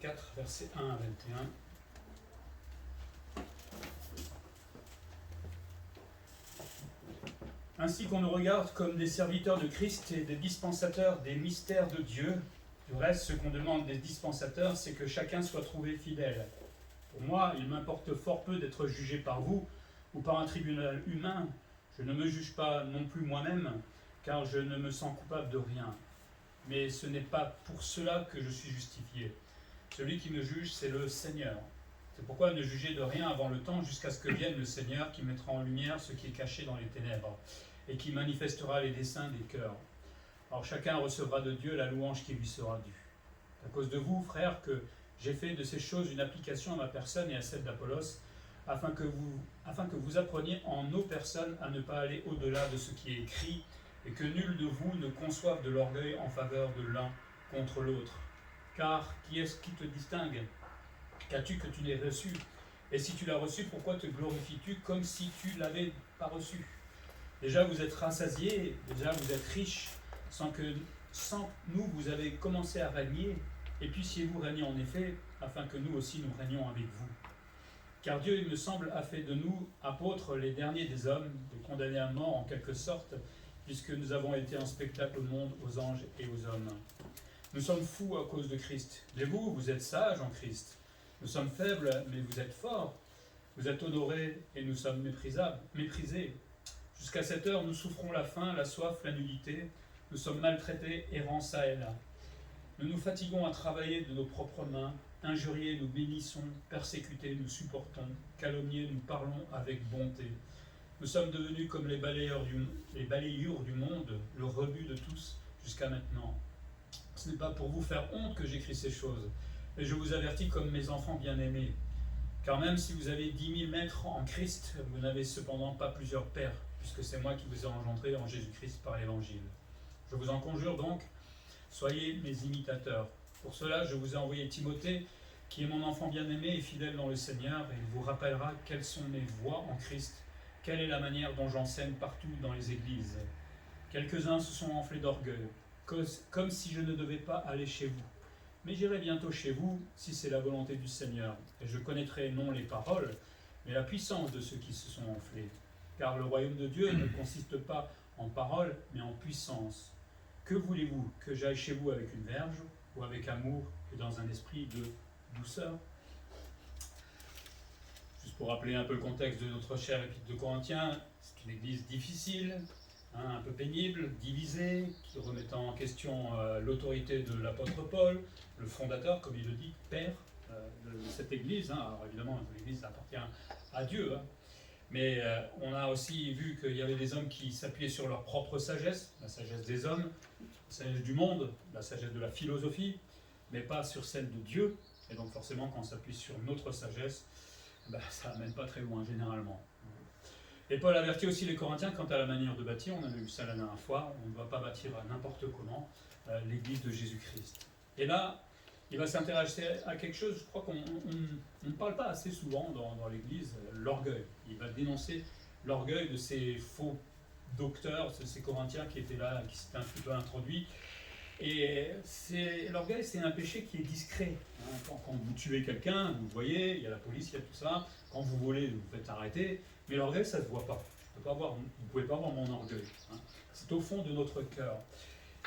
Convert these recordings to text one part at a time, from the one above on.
4, versets 1 à 21. Ainsi qu'on nous regarde comme des serviteurs de Christ et des dispensateurs des mystères de Dieu. Du reste, ce qu'on demande des dispensateurs, c'est que chacun soit trouvé fidèle. Pour moi, il m'importe fort peu d'être jugé par vous ou par un tribunal humain. Je ne me juge pas non plus moi-même, car je ne me sens coupable de rien. Mais ce n'est pas pour cela que je suis justifié. Celui qui me juge, c'est le Seigneur. C'est pourquoi ne jugez de rien avant le temps, jusqu'à ce que vienne le Seigneur qui mettra en lumière ce qui est caché dans les ténèbres et qui manifestera les desseins des cœurs. Alors chacun recevra de Dieu la louange qui lui sera due. C'est à cause de vous, frères, que j'ai fait de ces choses une application à ma personne et à celle d'Apollos, afin que vous appreniez en nos personnes à ne pas aller au-delà de ce qui est écrit, et que nul de vous ne conçoive de l'orgueil en faveur de l'un contre l'autre. Car qui est-ce qui te distingue? Qu'as-tu que tu n'aies reçu? Et si tu l'as reçu, pourquoi te glorifies-tu comme si tu ne l'avais pas reçu? Déjà vous êtes rassasiés, déjà vous êtes riches, sans nous vous avez commencé à régner, et puissiez-vous régner en effet, afin que nous aussi nous régnions avec vous. Car Dieu, il me semble, a fait de nous apôtres les derniers des hommes, des condamnés à mort en quelque sorte, puisque nous avons été un spectacle au monde, aux anges et aux hommes. Nous sommes fous à cause de Christ, mais vous êtes sages en Christ. Nous sommes faibles, mais vous êtes forts. Vous êtes honorés, et nous sommes méprisés. Jusqu'à cette heure, nous souffrons la faim, la soif, la nudité. Nous sommes maltraités, errants çà et là. Nous nous fatiguons à travailler de nos propres mains. Injuriés, nous bénissons. Persécutés, nous supportons. Calomniés, nous parlons avec bonté. Nous sommes devenus comme les balayures du monde, le rebut de tous jusqu'à maintenant. Ce n'est pas pour vous faire honte que j'écris ces choses, mais je vous avertis comme mes enfants bien-aimés. Car même si vous avez 10 000 maîtres en Christ, vous n'avez cependant pas plusieurs pères, puisque c'est moi qui vous ai engendré en Jésus-Christ par l'Évangile. Je vous en conjure donc, soyez mes imitateurs. Pour cela, je vous ai envoyé Timothée, qui est mon enfant bien-aimé et fidèle dans le Seigneur, et il vous rappellera quelles sont mes voies en Christ, quelle est la manière dont j'enseigne partout dans les églises. Quelques-uns se sont enflés d'orgueil, comme si je ne devais pas aller chez vous. Mais j'irai bientôt chez vous, si c'est la volonté du Seigneur, et je connaîtrai non les paroles, mais la puissance de ceux qui se sont enflés. Car le royaume de Dieu ne consiste pas en paroles, mais en puissance. Que voulez-vous, que j'aille chez vous avec une verge, ou avec amour et dans un esprit de douceur? Juste pour rappeler un peu le contexte de notre chère épître de Corinthiens, c'est une église difficile, un peu pénible, divisée, qui remettant en question l'autorité de l'apôtre Paul, le fondateur, comme il le dit, père de cette église. Alors évidemment, l'église appartient à Dieu, mais on a aussi vu qu'il y avait des hommes qui s'appuyaient sur leur propre sagesse, la sagesse des hommes, la sagesse du monde, la sagesse de la philosophie, mais pas sur celle de Dieu. Et donc forcément, quand on s'appuie sur notre sagesse, ça n'amène pas très loin généralement. Et Paul avertit aussi les Corinthiens quant à la manière de bâtir, on avait vu ça la dernière fois, on ne doit pas bâtir n'importe comment l'église de Jésus-Christ. Et là, il va s'intéresser à quelque chose, je crois qu'on ne parle pas assez souvent dans l'église, l'orgueil. Il va dénoncer l'orgueil de ces faux docteurs, ces Corinthiens qui étaient là, qui s'étaient un petit peu introduits. Et l'orgueil, c'est un péché qui est discret. Quand vous tuez quelqu'un, vous le voyez, il y a la police, il y a tout ça. Quand vous volez, vous vous faites arrêter. Mais l'orgueil, ça ne se voit pas. Vous ne pouvez pas voir mon orgueil. C'est au fond de notre cœur.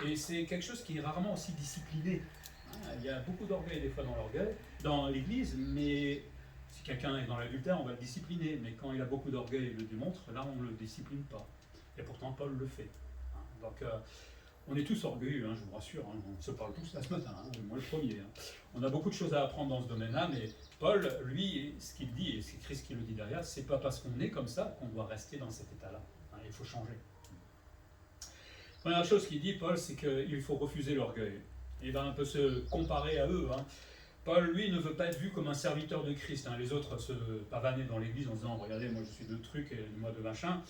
Et c'est quelque chose qui est rarement aussi discipliné. Il y a beaucoup d'orgueil des fois dans l'église, mais si quelqu'un est dans l'adultère, on va le discipliner. Mais quand il a beaucoup d'orgueil et le démontre, là, on ne le discipline pas. Et pourtant, Paul le fait. Donc, on est tous orgueilleux, je vous rassure, on se parle tous là ce matin, moi le premier. On a beaucoup de choses à apprendre dans ce domaine-là, mais Paul, lui, ce qu'il dit, et c'est Christ qui le dit derrière, c'est pas parce qu'on est comme ça qu'on doit rester dans cet état-là. Il faut changer. Première chose qu'il dit, Paul, c'est qu'il faut refuser l'orgueil. Il va un peu se comparer à eux. Paul, lui, ne veut pas être vu comme un serviteur de Christ. Les autres se pavanaient dans l'église en disant, regardez, moi je suis de trucs et moi de machin.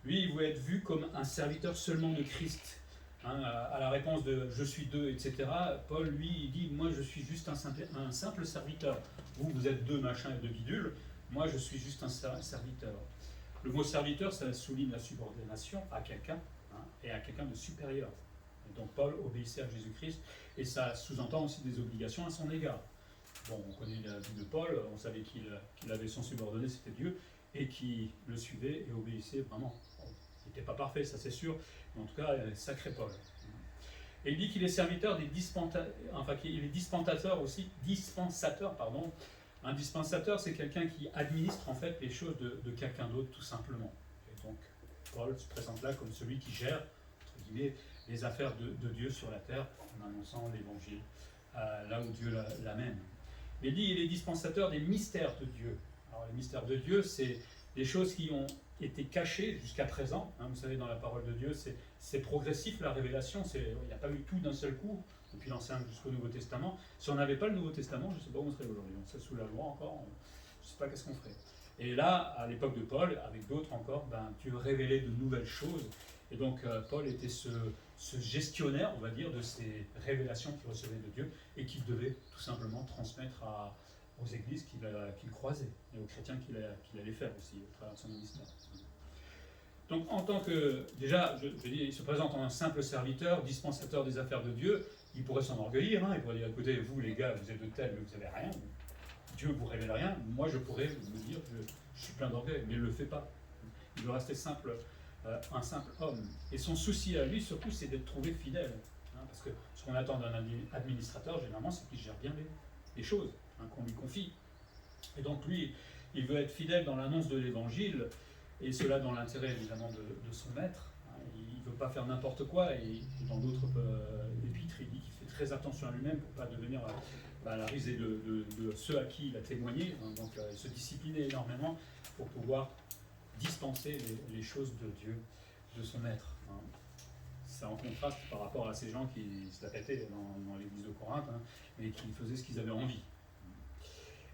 Lui, il veut être vu comme un serviteur seulement de Christ. À la réponse de « je suis deux », etc., Paul, lui, il dit « moi, je suis juste un simple serviteur. Vous êtes deux machins et deux bidules. Moi, je suis juste un serviteur. » Le mot « serviteur », ça souligne la subordination à quelqu'un, et à quelqu'un de supérieur. Et donc, Paul obéissait à Jésus-Christ, et ça sous-entend aussi des obligations à son égard. Bon, on connaît la vie de Paul, on savait qu'il avait son subordonné, c'était Dieu, et qui le suivait et obéissait vraiment. Bon, il n'était pas parfait, ça c'est sûr, mais en tout cas, sacré Paul. Et il dit qu'il est serviteur des qu'il est dispensateur aussi, pardon. Un dispensateur, c'est quelqu'un qui administre en fait les choses de quelqu'un d'autre, tout simplement. Et donc, Paul se présente là comme celui qui gère, entre guillemets, les affaires de Dieu sur la terre, en annonçant l'évangile, là où Dieu l'amène. Mais il dit qu'il est dispensateur des mystères de Dieu. Alors, les mystères de Dieu, c'est des choses qui ont été cachées jusqu'à présent. Hein, vous savez, dans la parole de Dieu, c'est progressif, la révélation. Il n'y a pas eu tout d'un seul coup, depuis l'Ancien jusqu'au Nouveau Testament. Si on n'avait pas le Nouveau Testament, je ne sais pas où on serait aujourd'hui. On serait sous la loi encore, je ne sais pas qu'est-ce qu'on ferait. Et là, à l'époque de Paul, avec d'autres encore, Dieu révélait de nouvelles choses. Et donc, Paul était ce gestionnaire, on va dire, de ces révélations qu'il recevait de Dieu et qu'il devait tout simplement transmettre aux églises qu'il croisait et aux chrétiens qu'il allait faire aussi au travers de son ministère. Donc, en tant que, déjà, je dis, il se présente en un simple serviteur, dispensateur des affaires de Dieu. Il pourrait s'enorgueillir, il pourrait dire, écoutez, vous les gars, vous êtes de tels, mais vous n'avez rien. Dieu ne vous révèle rien. Moi, je pourrais me dire, je suis plein d'orgueil, mais il ne le fait pas. Il veut rester un simple homme. Et son souci à lui, surtout, c'est d'être trouvé fidèle. Parce que ce qu'on attend d'un administrateur, généralement, c'est qu'il gère bien les choses qu'on lui confie. Et donc, lui, il veut être fidèle dans l'annonce de l'évangile, et cela dans l'intérêt, évidemment, de son maître. Il ne veut pas faire n'importe quoi, et dans d'autres épîtres, il dit qu'il fait très attention à lui-même pour ne pas devenir la risée de ceux à qui il a témoigné. Donc, il se discipline énormément pour pouvoir dispenser les choses de Dieu, de son maître. C'est en contraste par rapport à ces gens qui se la pétaient dans l'église de Corinthe, mais qui faisaient ce qu'ils avaient envie.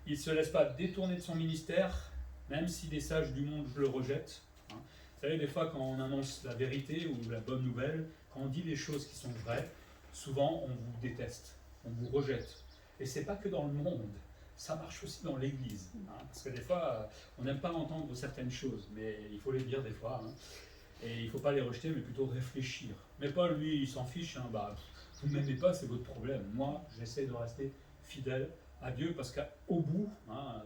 Il ne se laisse pas détourner de son ministère, même si les sages du monde le rejettent. Vous savez, des fois, quand on annonce la vérité ou la bonne nouvelle, quand on dit les choses qui sont vraies, souvent on vous déteste, on vous rejette. Et ce n'est pas que dans le monde, ça marche aussi dans l'église. Parce que des fois, on n'aime pas entendre certaines choses, mais il faut les dire des fois. Et il ne faut pas les rejeter, mais plutôt réfléchir. Mais Paul, lui, il s'en fiche. Vous ne m'aimez pas, c'est votre problème. Moi, j'essaie de rester fidèle à Dieu, parce qu'au bout,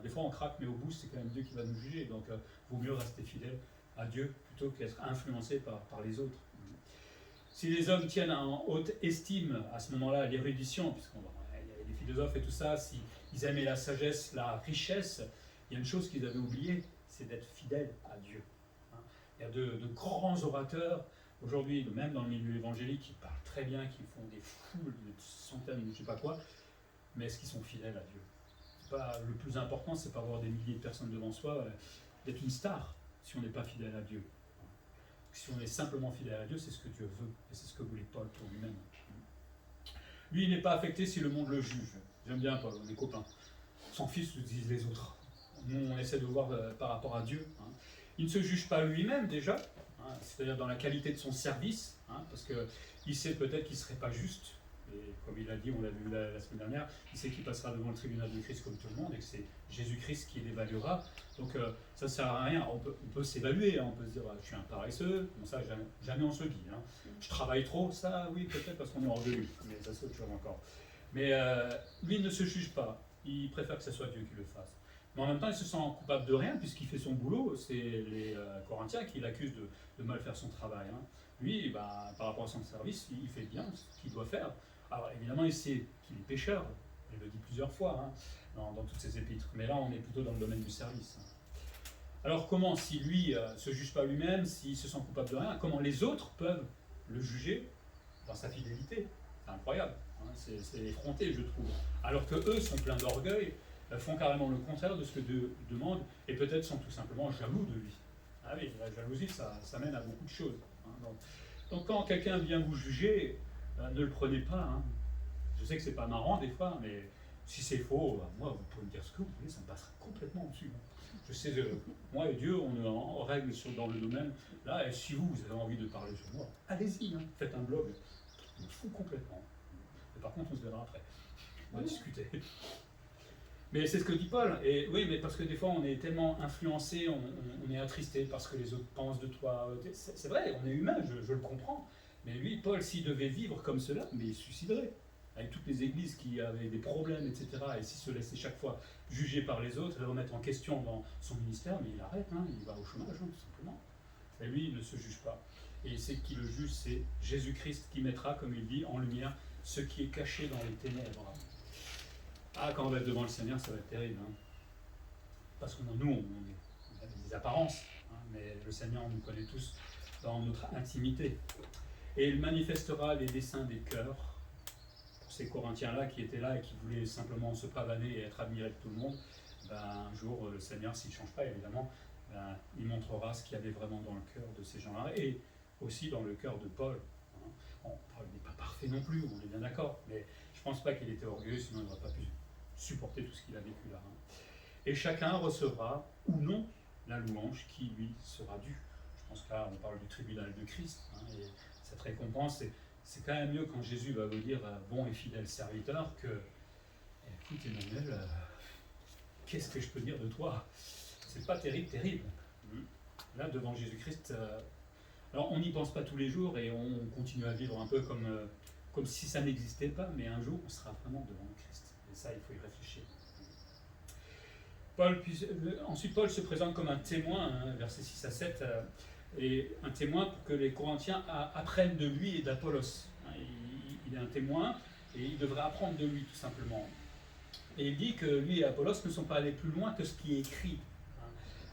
des fois on craque, mais au bout, c'est quand même Dieu qui va nous juger. Donc, il vaut mieux rester fidèle à Dieu plutôt qu'être influencé par les autres. Si les hommes tiennent en haute estime, à ce moment-là, l'érudition, puisqu'il y avait des philosophes et tout ça, s'ils aimaient la sagesse, la richesse, il y a une chose qu'ils avaient oubliée, c'est d'être fidèles à Dieu. Il y a de grands orateurs, aujourd'hui, même dans le milieu évangélique, qui parlent très bien, qui font des foules, des centaines, je ne sais pas quoi, mais est-ce qu'ils sont fidèles à Dieu? Le plus important, c'est pas avoir des milliers de personnes devant soi, d'être une star, si on n'est pas fidèle à Dieu. Si on est simplement fidèle à Dieu, c'est ce que Dieu veut, et c'est ce que voulait Paul pour lui-même. Lui, il n'est pas affecté si le monde le juge. J'aime bien Paul, on est copains. Son fils le disent les autres. Nous, on essaie de voir par rapport à Dieu. Il ne se juge pas lui-même déjà, c'est-à-dire dans la qualité de son service, parce qu'il sait peut-être qu'il ne serait pas juste, et comme il l'a dit, on l'a vu la semaine dernière, il sait qu'il passera devant le tribunal de Christ comme tout le monde, et que c'est Jésus-Christ qui l'évaluera. Donc ça ne sert à rien, on peut s'évaluer, on peut se dire je suis un paresseux, bon, ça jamais on se le dit. Je travaille trop, ça oui peut-être parce qu'on est hors de lui, mais ça c'est autre chose encore. Mais lui il ne se juge pas, il préfère que ce soit Dieu qui le fasse. Mais en même temps, il se sent coupable de rien, puisqu'il fait son boulot. C'est les Corinthiens qui l'accusent de mal faire son travail. Lui, par rapport à son service, il fait bien ce qu'il doit faire. Alors évidemment, il sait qu'il est pécheur. Il le dit plusieurs fois dans toutes ses épîtres. Mais là, on est plutôt dans le domaine du service. Alors comment, si lui ne se juge pas lui-même, s'il se sent coupable de rien, comment les autres peuvent le juger dans sa fidélité? C'est incroyable. C'est effronté, je trouve. Alors que eux sont pleins d'orgueil, font carrément le contraire de ce que Dieu demande, et peut-être sont tout simplement jaloux de lui. Ah oui, la jalousie, ça mène à beaucoup de choses. Donc quand quelqu'un vient vous juger, ne le prenez pas. Je sais que c'est pas marrant des fois, mais si c'est faux, moi, vous pouvez me dire ce que vous voulez, ça me passera complètement au-dessus. Je sais, moi et Dieu, on est en règle dans le domaine. Là, et si vous avez envie de parler sur moi, allez-y, faites un blog. On me fout complètement. Et par contre, on se verra après. On va discuter. Mais c'est ce que dit Paul. Et oui, mais parce que des fois, on est tellement influencé, on est attristé parce que les autres pensent de toi. C'est vrai, on est humain, je le comprends. Mais lui, Paul, s'il devait vivre comme cela, mais il se suiciderait. avec toutes les églises qui avaient des problèmes, etc., et s'il se laissait chaque fois juger par les autres et remettre en question dans son ministère, mais il arrête, il va au chômage, tout simplement. Et lui, il ne se juge pas. Et c'est qui le juge, c'est Jésus-Christ qui mettra, comme il dit, en lumière ce qui est caché dans les ténèbres. Ah, quand on va être devant le Seigneur, ça va être terrible. Parce que nous, on a des apparences, mais le Seigneur, on nous connaît tous dans notre intimité. Et il manifestera les desseins des cœurs. Pour ces Corinthiens-là qui étaient là et qui voulaient simplement se pavaner et être admirés de tout le monde, un jour, le Seigneur, s'il ne change pas, évidemment, il montrera ce qu'il y avait vraiment dans le cœur de ces gens-là, et aussi dans le cœur de Paul. Paul n'est pas parfait non plus, on est bien d'accord, mais je ne pense pas qu'il était orgueilleux, sinon il n'aurait pas pu supporter tout ce qu'il a vécu là. Et chacun recevra, ou non, la louange qui lui sera due. Je pense que là, on parle du tribunal de Christ, et cette récompense, c'est quand même mieux quand Jésus va vous dire bon et fidèle serviteur que écoute Emmanuel, qu'est-ce que je peux dire de toi? C'est pas terrible. Là, devant Jésus-Christ, alors on n'y pense pas tous les jours et on continue à vivre un peu comme si ça n'existait pas, mais un jour on sera vraiment devant le Christ. Et ça, il faut y réfléchir. Ensuite, Paul se présente comme un témoin, versets 6 à 7, et un témoin pour que les Corinthiens apprennent de lui et d'Apollos. Il est un témoin et il devrait apprendre de lui tout simplement. Et il dit que lui et Apollos ne sont pas allés plus loin que ce qui est écrit.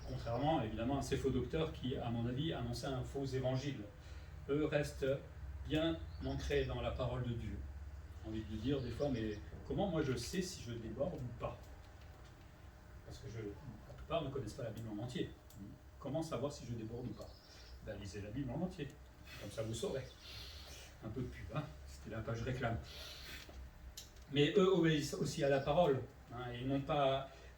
Contrairement évidemment à ces faux docteurs qui, à mon avis, annonçaient un faux évangile. Eux restent bien ancrés dans la parole de Dieu. J'ai envie de dire des fois, mais comment moi je sais si je déborde ou pas? Parce que la plupart ne connaissent pas la Bible en entier. Comment savoir si je déborde ou pas? Lisez la Bible en entier, comme ça vous saurez. Un peu de pub, c'était la page réclame. Mais eux obéissent aussi à la parole,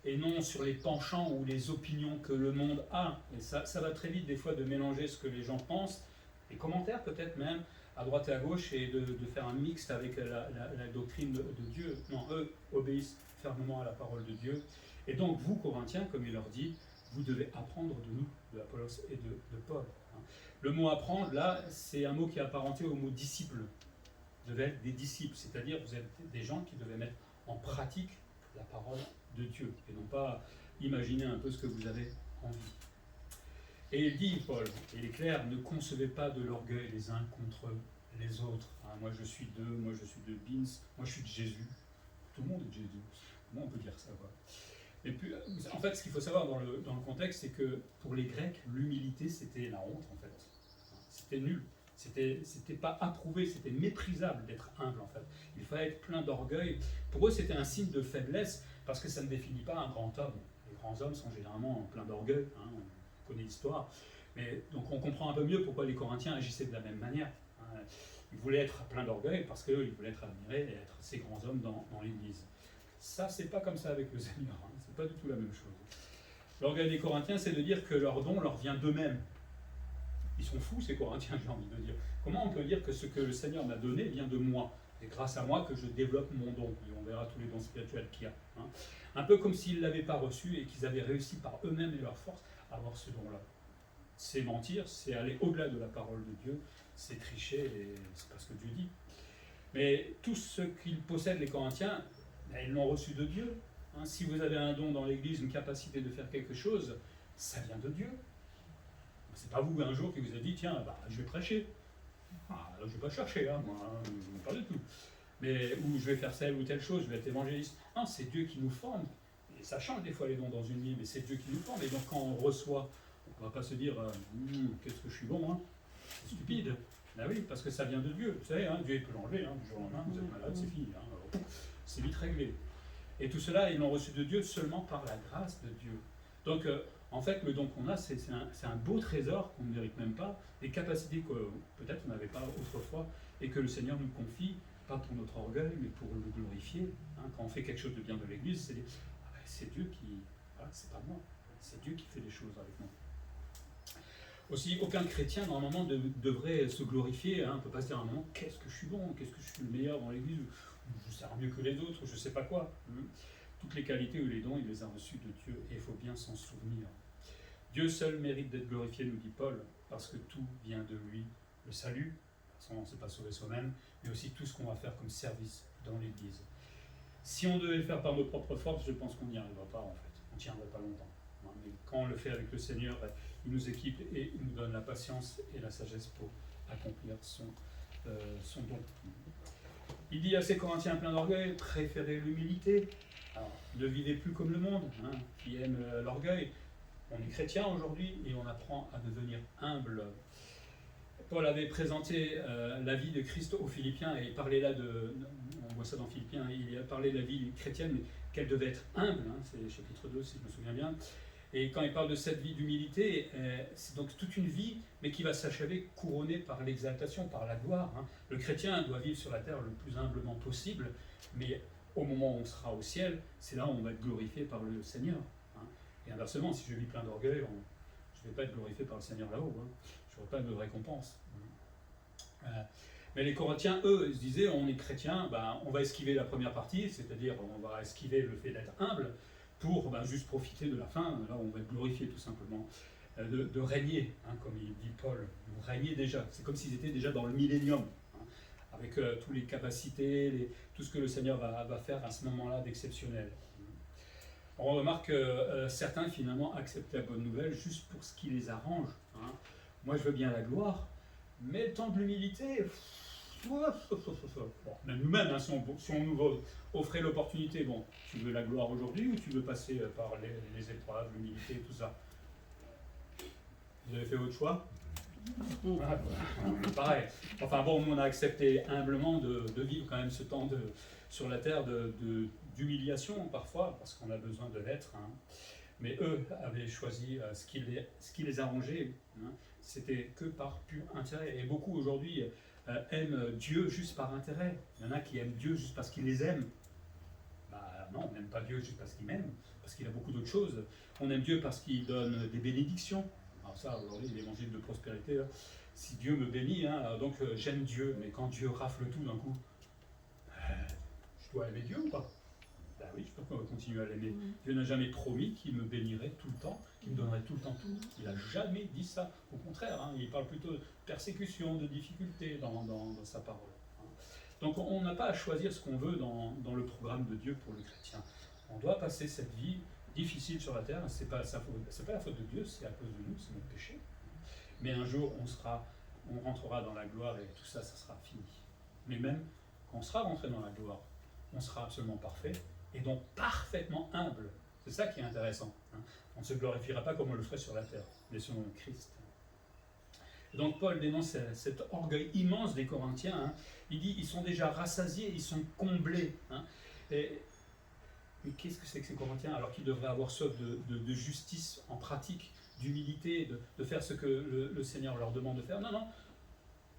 et non sur les penchants ou les opinions que le monde a. Et ça va très vite des fois de mélanger ce que les gens pensent, les commentaires peut-être même, à droite et à gauche, et de faire un mixte avec la doctrine de Dieu. Non, eux obéissent fermement à la parole de Dieu. Et donc vous, Corinthiens, comme il leur dit, vous devez apprendre de nous, de Apollos et de Paul. Le mot apprendre, là, c'est un mot qui est apparenté au mot disciple. Vous devez être des disciples, c'est-à-dire vous êtes des gens qui devaient mettre en pratique la parole de Dieu, et non pas imaginer un peu ce que vous avez envie. Et il dit, Paul, et il est clair, ne concevez pas de l'orgueil les uns contre les autres. Moi je suis d'eux, moi je suis de Bins, moi je suis de Jésus. Tout le monde est de Jésus. Comment on peut dire ça, quoi? Et puis, en fait, ce qu'il faut savoir dans le contexte, c'est que pour les Grecs, l'humilité, c'était la honte, en fait. C'était nul. C'était pas approuvé, c'était méprisable d'être humble, en fait. Il fallait être plein d'orgueil. Pour eux, c'était un signe de faiblesse, parce que ça ne définit pas un grand homme. Les grands hommes sont généralement pleins d'orgueil, on connaît l'histoire. Mais donc on comprend un peu mieux pourquoi les Corinthiens agissaient de la même manière. Ils voulaient être pleins d'orgueil, parce qu'ils voulaient être admirés et être ces grands hommes dans l'Église. Ça, c'est pas comme ça avec le Seigneur, c'est pas du tout la même chose. L'orgueil des Corinthiens, c'est de dire que leur don leur vient d'eux-mêmes. Ils sont fous, ces Corinthiens, j'ai envie de dire. Comment on peut dire que ce que le Seigneur m'a donné vient de moi? C'est grâce à moi que je développe mon don. Et on verra tous les dons spirituels qu'il y a. Un peu comme s'ils ne l'avaient pas reçu et qu'ils avaient réussi par eux-mêmes et leur force à avoir ce don-là. C'est mentir, c'est aller au-delà de la parole de Dieu, c'est tricher, et c'est pas ce que Dieu dit. Mais tout ce qu'ils possèdent, les Corinthiens, ils l'ont reçu de Dieu. Si vous avez un don dans l'Église, une capacité de faire quelque chose, ça vient de Dieu. C'est pas vous un jour qui vous avez dit tiens, je vais prêcher. Je vais pas chercher, moi, pas du tout. Mais ou je vais faire telle ou telle chose, je vais être évangéliste. Non, c'est Dieu qui nous forme. Et ça change des fois les dons dans une vie, mais c'est Dieu qui nous forme. Et donc quand on reçoit, on ne va pas se dire qu'est-ce que je suis bon, c'est stupide. Ben oui, parce que ça vient de Dieu. Vous savez, Dieu peut l'enlever, du jour au lendemain, vous êtes malade, c'est fini. C'est vite réglé. Et tout cela, ils l'ont reçu de Dieu seulement par la grâce de Dieu. Donc, en fait, le don qu'on a, c'est un beau trésor qu'on ne mérite même pas, des capacités que peut-être on n'avait pas autrefois, et que le Seigneur nous confie, pas pour notre orgueil, mais pour le glorifier. Quand on fait quelque chose de bien de l'Église, c'est Dieu qui... c'est pas moi, c'est Dieu qui fait les choses avec moi. Aussi, aucun chrétien, normalement, devrait se glorifier. On ne peut pas se dire à un moment, qu'est-ce que je suis bon, qu'est-ce que je suis le meilleur dans l'Église, je sers mieux que les autres, je ne sais pas quoi. Toutes les qualités ou les dons, il les a reçus de Dieu, et il faut bien s'en souvenir. Dieu seul mérite d'être glorifié, nous dit Paul, parce que tout vient de lui. Le salut, on ne s'est pas sauvé soi-même, mais aussi tout ce qu'on va faire comme service dans l'Église. Si on devait le faire par nos propres forces, je pense qu'on n'y arrivera pas en fait. On ne tiendrait pas longtemps. Mais quand on le fait avec le Seigneur, il nous équipe et il nous donne la patience et la sagesse pour accomplir son don. Il dit à ces Corinthiens pleins d'orgueil, préférez l'humilité. Alors, ne vivez plus comme le monde, qui aime l'orgueil. On est chrétien aujourd'hui et on apprend à devenir humble. Paul avait présenté la vie de Christ aux Philippiens et parlait là on voit ça dans Philippiens, il a parlé de la vie chrétienne, mais qu'elle devait être humble, c'est le chapitre 2 si je me souviens bien. Et quand il parle de cette vie d'humilité, c'est donc toute une vie, mais qui va s'achever couronnée par l'exaltation, par la gloire. Le chrétien doit vivre sur la terre le plus humblement possible, mais au moment où on sera au ciel, c'est là où on va être glorifié par le Seigneur. Et inversement, si je vis plein d'orgueil, je ne vais pas être glorifié par le Seigneur là-haut. Je n'aurai pas de récompense. Mais les Corinthiens, eux, ils se disaient, on est chrétien, on va esquiver la première partie, c'est-à-dire on va esquiver le fait d'être humble pour juste profiter de la fin, là où on va être glorifié tout simplement, de régner, comme il dit Paul, de régner déjà. C'est comme s'ils étaient déjà dans le millénium, avec toutes les capacités, tout ce que le Seigneur va faire à ce moment-là d'exceptionnel. On remarque que certains finalement acceptent la bonne nouvelle juste pour ce qui les arrange. Moi je veux bien la gloire, mais le temps de l'humilité, bon, même nous-mêmes, si on nous offrait l'opportunité, tu veux la gloire aujourd'hui ou tu veux passer par les épreuves, l'humilité, tout ça? Vous avez fait votre choix? Pareil. Enfin bon, on a accepté humblement de vivre quand même ce temps sur la terre d'humiliation parfois, parce qu'on a besoin de l'être. Mais eux avaient choisi ce qui les arrangeait. C'était que par pur intérêt. Et beaucoup aujourd'hui aiment Dieu juste par intérêt. Il y en a qui aiment Dieu juste parce qu'ils les aiment. Non, on n'aime pas Dieu juste parce qu'il m'aime, parce qu'il a beaucoup d'autres choses. On aime Dieu parce qu'il donne des bénédictions. Alors ça, aujourd'hui, l'évangile de prospérité, si Dieu me bénit, donc j'aime Dieu. Mais quand Dieu rafle tout d'un coup, je dois aimer Dieu ou pas? Oui, je peux continuer à l'aimer. Dieu n'a jamais promis qu'il me bénirait tout le temps, qu'il me donnerait tout le temps tout. Il n'a jamais dit ça. Au contraire, il parle plutôt de persécution, de difficulté dans sa parole. Donc on n'a pas à choisir ce qu'on veut dans le programme de Dieu pour le chrétien. On doit passer cette vie difficile sur la terre. C'est pas la faute de Dieu, c'est à cause de nous, c'est notre péché. Mais un jour, on rentrera dans la gloire et tout ça, ça sera fini. Mais même quand on sera rentré dans la gloire, on sera absolument parfait. Et donc parfaitement humble. C'est ça qui est intéressant. On ne se glorifiera pas comme on le ferait sur la terre, mais selon le Christ. Et donc Paul dénonce cet orgueil immense des Corinthiens. Il dit ils sont déjà rassasiés, ils sont comblés. Mais qu'est-ce que c'est que ces Corinthiens, alors qu'ils devraient avoir soif de justice en pratique, d'humilité, de faire ce que le Seigneur leur demande de faire? Non.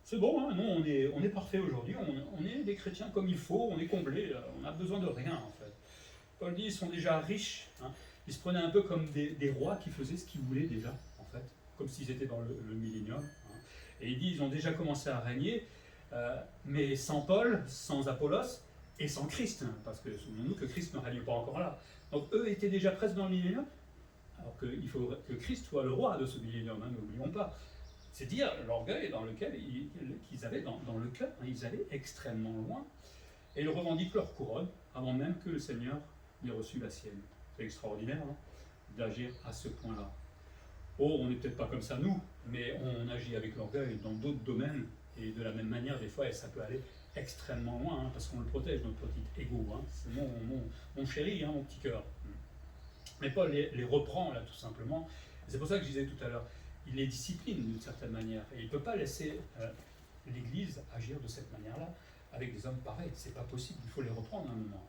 C'est bon, nous on est parfait aujourd'hui, on est des chrétiens comme il faut, on est comblés, on n'a besoin de rien en fait. Paul dit, ils sont déjà riches, ils se prenaient un peu comme des rois qui faisaient ce qu'ils voulaient déjà, en fait, comme s'ils étaient dans le millénium. Et il dit, ils ont déjà commencé à régner, mais sans Paul, sans Apollos et sans Christ, parce que souvenons-nous que Christ ne règne pas encore là. Donc eux étaient déjà presque dans le millénium, alors qu'il faut que Christ soit le roi de ce millénium, n'oublions pas. C'est dire l'orgueil dans lequel qu'ils avaient dans le cœur, ils allaient extrêmement loin, et ils revendiquent leur couronne avant même que le Seigneur n'ait reçu la sienne. C'est extraordinaire d'agir à ce point-là. Oh, on n'est peut-être pas comme ça nous, mais on agit avec l'orgueil dans d'autres domaines, et de la même manière, des fois, ça peut aller extrêmement loin, parce qu'on le protège, notre petit ego. C'est mon chéri, mon petit cœur. Mais Paul les reprend là, tout simplement. Et c'est pour ça que je disais tout à l'heure, il les discipline d'une certaine manière. Et il ne peut pas laisser l'Église agir de cette manière-là avec des hommes pareils. C'est pas possible, il faut les reprendre à un moment.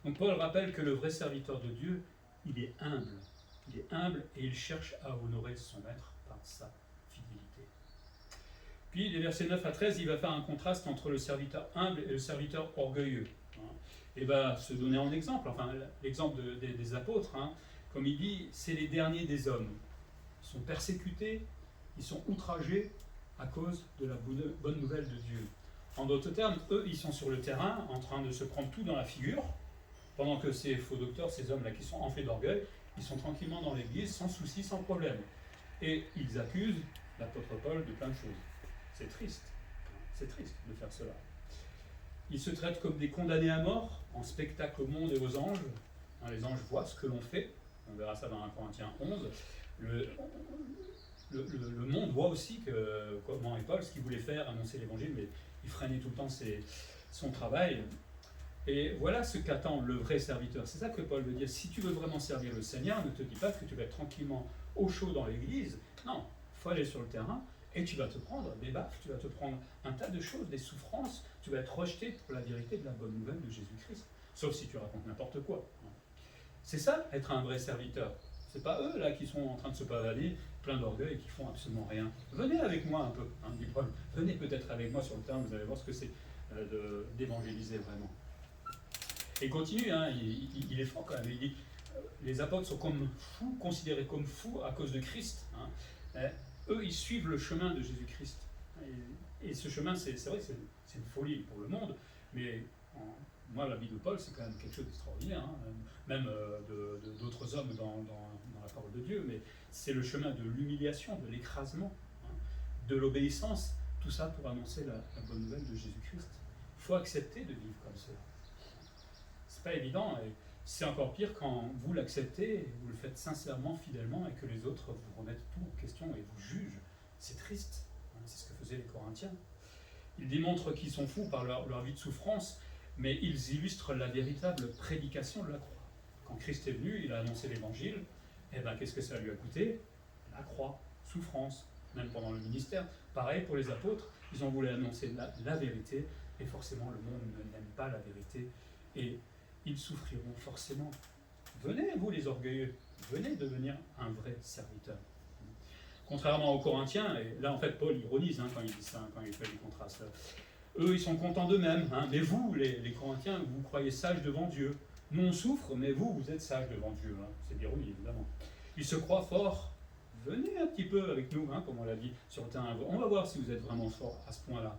Donc Paul rappelle que le vrai serviteur de Dieu, il est humble. Il est humble et il cherche à honorer son maître par sa fidélité. Puis, les versets 9 à 13, il va faire un contraste entre le serviteur humble et le serviteur orgueilleux. Et va se donner en exemple, enfin l'exemple des apôtres, comme il dit, c'est les derniers des hommes. Ils sont persécutés, ils sont outragés à cause de la bonne nouvelle de Dieu. En d'autres termes, eux, ils sont sur le terrain en train de se prendre tout dans la figure, pendant que ces faux docteurs, ces hommes-là qui sont enflés d'orgueil, ils sont tranquillement dans l'église, sans souci, sans problème. Et ils accusent l'apôtre Paul de plein de choses. C'est triste. C'est triste de faire cela. Ils se traitent comme des condamnés à mort, en spectacle au monde et aux anges. Les anges voient ce que l'on fait. On verra ça dans 1 Corinthiens 11. Le monde voit aussi comment est Paul, ce qu'il voulait faire, annoncer l'évangile, mais il freinait tout le temps son travail. Et voilà ce qu'attend le vrai serviteur. C'est ça que Paul veut dire. Si tu veux vraiment servir le Seigneur, ne te dis pas que tu vas être tranquillement au chaud dans l'église. Non, il faut aller sur le terrain et tu vas te prendre des baffes, tu vas te prendre un tas de choses, des souffrances. Tu vas être rejeté pour la vérité de la bonne nouvelle de Jésus-Christ. Sauf si tu racontes n'importe quoi. C'est ça, être un vrai serviteur. C'est pas eux là qui sont en train de se pavaner, plein d'orgueil et qui font absolument rien. Venez avec moi un peu, dit Paul. Venez peut-être avec moi sur le terrain, vous allez voir ce que c'est d'évangéliser vraiment. Et continue, il est fort quand même. Il dit les apôtres sont comme fous, considérés comme fous à cause de Christ. Eux, ils suivent le chemin de Jésus-Christ. Et ce chemin, c'est vrai, c'est une folie pour le monde, mais moi, la vie de Paul, c'est quand même quelque chose d'extraordinaire, même d'autres hommes dans la parole de Dieu, mais c'est le chemin de l'humiliation, de l'écrasement, de l'obéissance, tout ça pour annoncer la bonne nouvelle de Jésus-Christ. Il faut accepter de vivre comme cela. C'est pas évident, et c'est encore pire quand vous l'acceptez, vous le faites sincèrement, fidèlement, et que les autres vous remettent tout en question et vous jugent. C'est triste, c'est ce que faisaient les Corinthiens. Ils démontrent qu'ils sont fous par leur vie de souffrance, mais ils illustrent la véritable prédication de la croix. Quand Christ est venu, il a annoncé l'évangile, et bien qu'est-ce que ça lui a coûté? La croix, souffrance, même pendant le ministère. Pareil pour les apôtres, ils ont voulu annoncer la vérité, et forcément le monde n'aime pas la vérité, et ils souffriront forcément. Venez, vous les orgueilleux, venez devenir un vrai serviteur. Contrairement aux Corinthiens, et là en fait Paul ironise quand il dit ça, quand il fait les contrastes. Eux, ils sont contents d'eux-mêmes, mais vous, les Corinthiens, vous croyez sages devant Dieu. Nous, on souffre, mais vous êtes sages devant Dieu. C'est l'ironie, évidemment. Ils se croient forts. Venez un petit peu avec nous, comme on l'a dit sur le terrain. On va voir si vous êtes vraiment forts à ce point-là.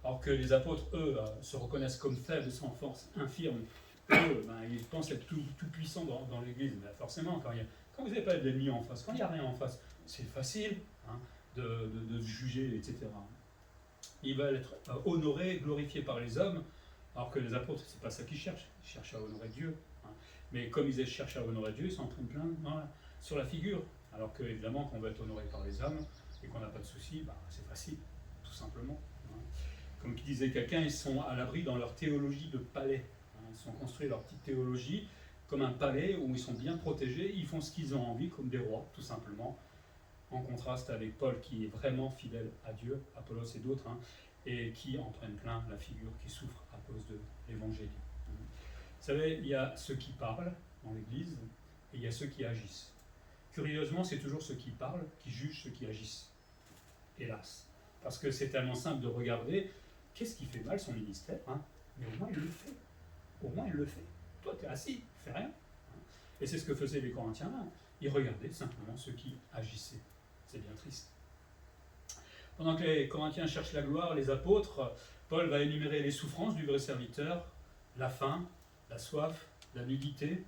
Alors que les apôtres, eux, se reconnaissent comme faibles, sans force, infirmes. Eux, ils pensent être tout puissants dans l'Église. Mais forcément, quand vous n'avez pas d'ennemis en face, quand il n'y a rien en face, c'est facile de juger, etc. Ils veulent être honorés, glorifiés par les hommes, alors que les apôtres, c'est pas ça qu'ils cherchent. Ils cherchent à honorer Dieu. Mais comme ils cherchent à honorer Dieu, ils sont en train de plaindre sur la figure. Alors que, évidemment, quand on veut être honoré par les hommes et qu'on n'a pas de soucis, c'est facile, tout simplement. Comme disait quelqu'un, ils sont à l'abri dans leur théologie de palais. Ils sont construits leur petite théologie comme un palais où ils sont bien protégés, ils font ce qu'ils ont envie, comme des rois, tout simplement. En contraste avec Paul qui est vraiment fidèle à Dieu, Apollos et d'autres, et qui en prennent plein la figure, qui souffre à cause de l'évangile. Vous savez, il y a ceux qui parlent dans l'Église et il y a ceux qui agissent. Curieusement, c'est toujours ceux qui parlent qui jugent ceux qui agissent. Hélas. Parce que c'est tellement simple de regarder qu'est-ce qui fait mal son ministère, mais au moins il le fait. Au moins il le fait. Toi, tu es assis, tu fais rien. Et c'est ce que faisaient les Corinthiens. Ils regardaient simplement ceux qui agissaient. C'est bien triste. Pendant que les Corinthiens cherchent la gloire, les apôtres, Paul va énumérer les souffrances du vrai serviteur, la faim, la soif, la nudité.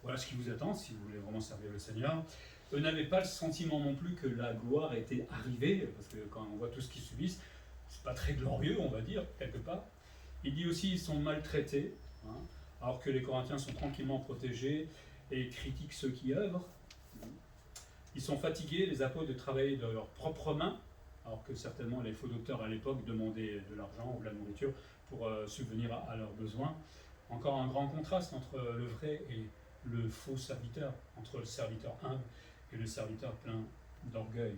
Voilà ce qui vous attend si vous voulez vraiment servir le Seigneur. Eux n'avaient pas le sentiment non plus que la gloire était arrivée, parce que quand on voit tout ce qu'ils subissent, c'est pas très glorieux, on va dire, quelque part. Il dit aussi qu'ils sont maltraités, alors que les Corinthiens sont tranquillement protégés et critiquent ceux qui œuvrent. Ils sont fatigués, les apôtres, de travailler de leurs propres mains, alors que certainement les faux docteurs à l'époque demandaient de l'argent ou de la nourriture pour subvenir à leurs besoins. Encore un grand contraste entre le vrai et le faux serviteur, entre le serviteur humble et le serviteur plein d'orgueil.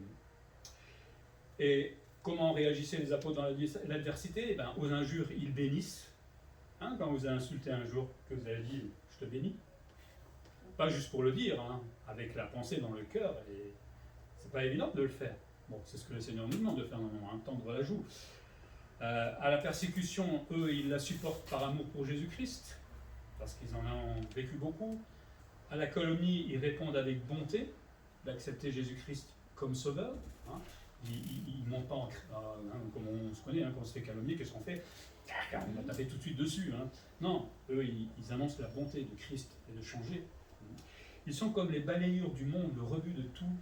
Et comment réagissaient les apôtres dans l'adversité? Aux injures, ils bénissent. Quand vous avez insulté un jour, que vous avez dit « je te bénis », pas juste pour le dire, avec la pensée dans le cœur, et c'est pas évident de le faire. Bon, c'est ce que le Seigneur nous demande de faire normalement, tendre la joue. À la persécution, eux, ils la supportent par amour pour Jésus-Christ, parce qu'ils en ont vécu beaucoup. À la calomnie, ils répondent avec bonté d'accepter Jésus-Christ comme sauveur. Ils ne montent pas comme on se connaît, quand on se fait calomnier, qu'est-ce qu'on fait? On va taper tout de suite dessus. Non, eux, ils annoncent la bonté de Christ et de changer. Ils sont comme les balayures du monde, le rebut de tout.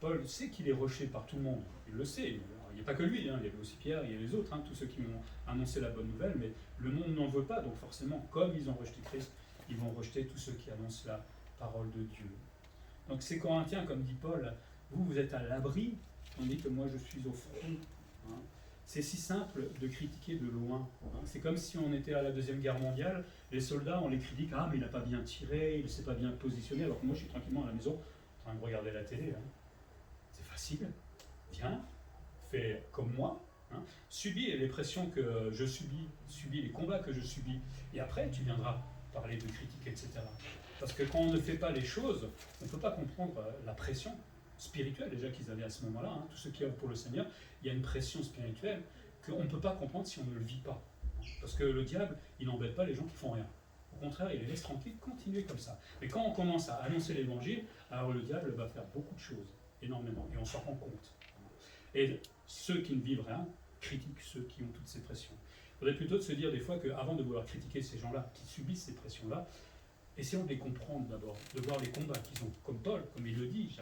Paul sait qu'il est rejeté par tout le monde, il le sait, il n'y a pas que lui, hein, il y avait aussi Pierre, il y a les autres, hein, tous ceux qui m'ont annoncé la bonne nouvelle, mais le monde n'en veut pas, donc forcément, comme ils ont rejeté Christ, ils vont rejeter tous ceux qui annoncent la parole de Dieu. Donc ces Corinthiens, comme dit Paul, vous êtes à l'abri, tandis que moi je suis au front. Hein. C'est si simple de critiquer de loin. Hein. C'est comme si on était à la Deuxième Guerre mondiale, les soldats, on les critique, ah mais il n'a pas bien tiré, il ne s'est pas bien positionné, alors que moi je suis tranquillement à la maison en train de regarder la télé. Hein. C'est facile, viens, fais comme moi, hein. Subis les pressions que je subis les combats que je subis, et après tu viendras parler de critiques, etc. Parce que quand on ne fait pas les choses, on ne peut pas comprendre la pression spirituelle déjà qu'ils avaient à ce moment-là, hein. Tous ceux qui œuvrent pour le Seigneur, il y a une pression spirituelle qu'on ne peut pas comprendre si on ne le vit pas. Parce que le diable, il n'embête pas les gens qui font rien. Au contraire, il les laisse tranquilles, continuer comme ça. Mais quand on commence à annoncer l'évangile, alors le diable va faire beaucoup de choses, énormément, et on s'en rend compte. Et ceux qui ne vivent rien critiquent ceux qui ont toutes ces pressions. Il faudrait plutôt se dire des fois qu'avant de vouloir critiquer ces gens-là qui subissent ces pressions-là, essayons de les comprendre d'abord, de voir les combats qu'ils ont. Comme Paul, comme il le dit,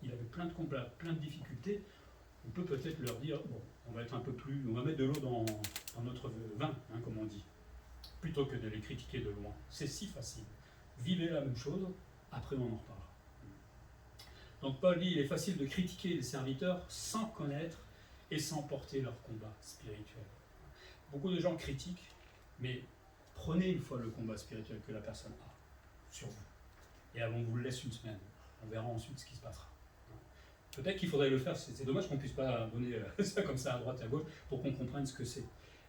il avait plein de combats, plein de difficultés. On peut peut-être leur dire, bon, on va mettre de l'eau dans notre vin, hein, comme on dit, plutôt que de les critiquer de loin. C'est si facile. Vivez la même chose, après on en reparlera. Donc Paul dit, il est facile de critiquer les serviteurs sans connaître et sans porter leur combat spirituel. Beaucoup de gens critiquent, mais prenez une fois le combat spirituel que la personne a sur vous. Et on vous le laisse une semaine. On verra ensuite ce qui se passera. Peut-être qu'il faudrait le faire, c'est dommage qu'on ne puisse pas donner ça comme ça à droite et à gauche pour qu'on comprenne ce que c'est.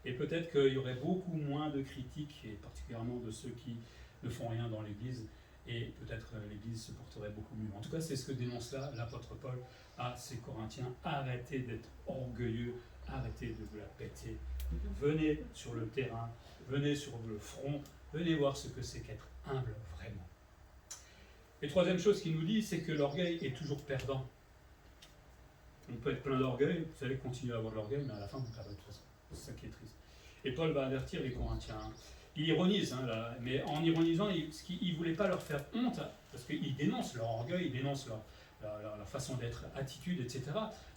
Et peut-être qu'il y aurait beaucoup moins de critiques, et particulièrement de ceux qui ne font rien dans l'Église, et peut-être l'Église se porterait beaucoup mieux. En tout cas, c'est ce que dénonce là l'apôtre Paul à ces Corinthiens. Arrêtez d'être orgueilleux, arrêtez de vous la péter. Venez sur le terrain, venez sur le front, venez voir ce que c'est qu'être humble vraiment. Et troisième chose qu'il nous dit, c'est que l'orgueil est toujours perdant. On peut être plein d'orgueil, vous allez continuer à avoir de l'orgueil, mais à la fin, vous perdez de toute façon. C'est ça qui est triste. Et Paul va avertir les Corinthiens. Il ironise, hein, là, mais en ironisant, il ne voulait pas leur faire honte, parce qu'il dénonce leur orgueil, il dénonce leur façon d'être, attitude, etc.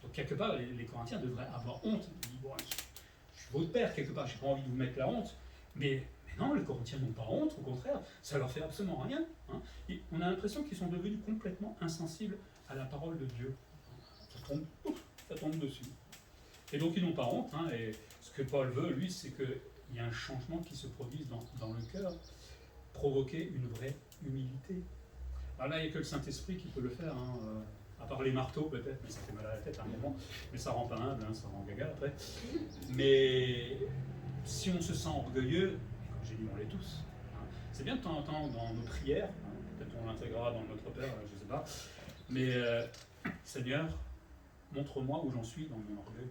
Donc quelque part, les Corinthiens devraient avoir honte. Il dit, bon, je suis votre père, quelque part, je n'ai pas envie de vous mettre la honte, mais non, les Corinthiens n'ont pas honte, au contraire, ça leur fait absolument rien. Hein. Et on a l'impression qu'ils sont devenus complètement insensibles à la parole de Dieu. Ça tombe dessus. Et donc ils n'ont pas honte, hein, et ce que Paul veut, lui, c'est qu'il y a un changement qui se produise dans le cœur, provoquer une vraie humilité. Alors là, il n'y a que le Saint-Esprit qui peut le faire, hein, à part les marteaux peut-être, mais ça fait mal à la tête à un moment, mais ça rend pas humble, hein, ça rend gaga après. Mais si on se sent orgueilleux, et comme j'ai dit, on l'est tous, hein, c'est bien de temps en temps dans nos prières, hein, peut-être on l'intégrera dans Notre Père, je ne sais pas, mais Seigneur, montre-moi où j'en suis dans mon orgueil.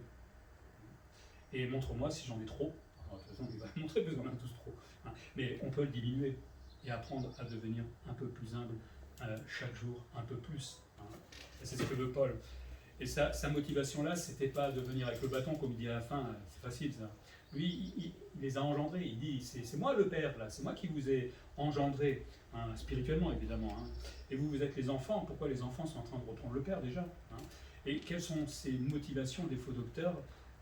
Et montre-moi si j'en ai trop. Alors, de toute façon, il va montrer parce qu'on en a tous trop. Hein. Mais on peut le diminuer et apprendre à devenir un peu plus humble chaque jour, un peu plus. Hein. Et c'est ce que veut Paul. Et sa motivation là, c'était pas de venir avec le bâton, comme il dit à la fin, c'est facile ça. Lui, il les a engendrés. Il dit, c'est moi le Père, là, c'est moi qui vous ai engendrés, hein, spirituellement évidemment. Hein. Et vous êtes les enfants. Pourquoi les enfants sont en train de reprendre le Père déjà, hein. Et quelles sont ces motivations des faux docteurs?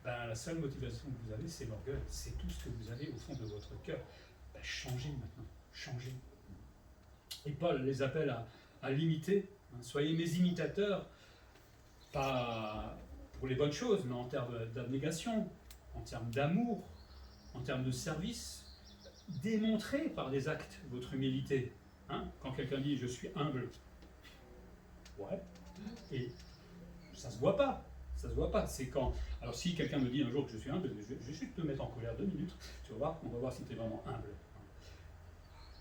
Ben, la seule motivation que vous avez, c'est l'orgueil. C'est tout ce que vous avez au fond de votre cœur. Ben, changez maintenant. Changez. Et Paul les appelle à l'imiter. Hein. Soyez mes imitateurs, pas pour les bonnes choses, mais en termes d'abnégation, en termes d'amour, en termes de service. Démontrez par des actes votre humilité. Hein. Quand quelqu'un dit « je suis humble », ouais, et ça se voit pas. Ça se voit pas. C'est quand. Alors si quelqu'un me dit un jour que je suis humble, je vais juste te mettre en colère 2 minutes. Tu vas voir, on va voir si tu es vraiment humble.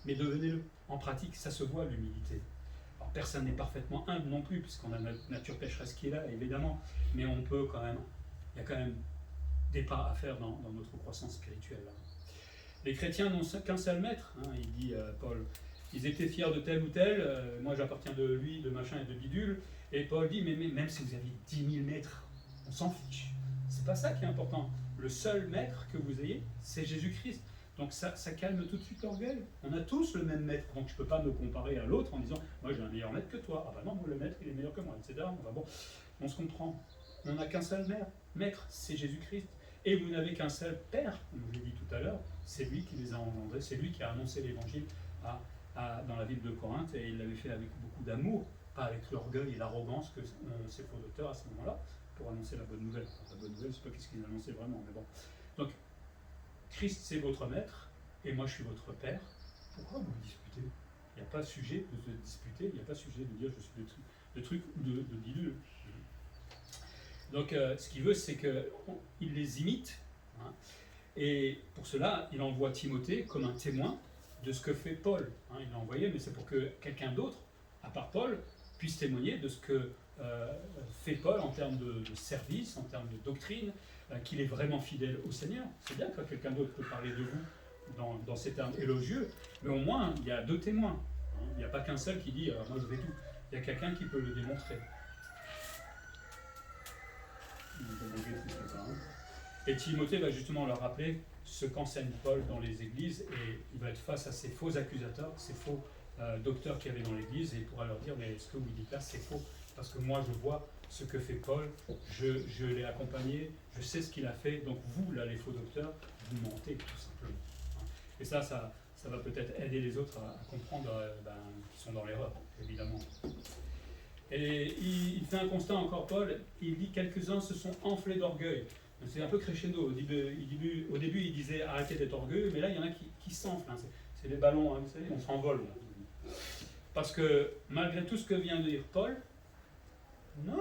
Mais devenez-le. En pratique, ça se voit l'humilité. Alors personne n'est parfaitement humble non plus, puisqu'on a notre nature pécheresse qui est là, évidemment. Mais on peut quand même. Il y a quand même des pas à faire dans notre croissance spirituelle. Les chrétiens n'ont qu'un seul maître, hein, il dit Paul. Ils étaient fiers de tel ou tel. Moi j'appartiens de lui, de machin et de bidule. Et Paul dit, mais même si vous aviez 10 000 maîtres, on s'en fiche. C'est pas ça qui est important. Le seul maître que vous ayez, c'est Jésus-Christ. Donc ça calme tout de suite l'orgueil. On a tous le même maître. Donc je ne peux pas me comparer à l'autre en disant, moi j'ai un meilleur maître que toi. Ah bah non, le maître il est meilleur que moi, etc. Enfin bon, on se comprend. On n'a qu'un seul maître. maître, c'est Jésus-Christ. Et vous n'avez qu'un seul Père, comme je l'ai dit tout à l'heure, c'est lui qui les a engendrés, c'est lui qui a annoncé l'évangile dans la ville de Corinthe, et il l'avait fait avec beaucoup d'amour, pas avec l'orgueil et l'arrogance que ces faux docteurs à ce moment-là, pour annoncer la bonne nouvelle. Enfin, la bonne nouvelle, c'est pas qu'est-ce qu'ils annonçaient vraiment, mais bon. Donc, Christ, c'est votre maître, et moi, je suis votre Père. Pourquoi vous vous disputez? Il n'y a pas sujet de se disputer, il n'y a pas sujet de dire je suis de truc ou de Dieu. Donc, ce qu'il veut, c'est qu'il les imite, hein, et pour cela, il envoie Timothée comme un témoin de ce que fait Paul. Hein, il l'a envoyé, mais c'est pour que quelqu'un d'autre, à part Paul, puisse témoigner de ce que fait Paul en termes de service, en termes de doctrine, qu'il est vraiment fidèle au Seigneur. C'est bien quand quelqu'un d'autre peut parler de vous dans ces termes élogieux, mais au moins, il y a 2 témoins. Hein, il n'y a pas qu'un seul qui dit moi je vais tout. Il y a quelqu'un qui peut le démontrer. Et Timothée va justement leur rappeler ce qu'enseigne Paul dans les églises, et il va être face à ces faux accusateurs, ces faux docteurs qu'il y avait dans l'église, et il pourra leur dire mais ce que vous dites là c'est faux, parce que moi je vois ce que fait Paul, je l'ai accompagné, je sais ce qu'il a fait, donc vous là les faux docteurs, vous mentez tout simplement. Et ça va peut-être aider les autres à comprendre qu'ils sont dans l'erreur, évidemment. Et il fait un constat encore, Paul, il dit quelques-uns se sont enflés d'orgueil. C'est un peu crescendo. Au début, il disait arrêtez d'être orgueilleux, mais là, il y en a qui s'enflent. Hein. C'est des ballons, hein, vous savez, on s'envole. Parce que malgré tout ce que vient de dire Paul, non,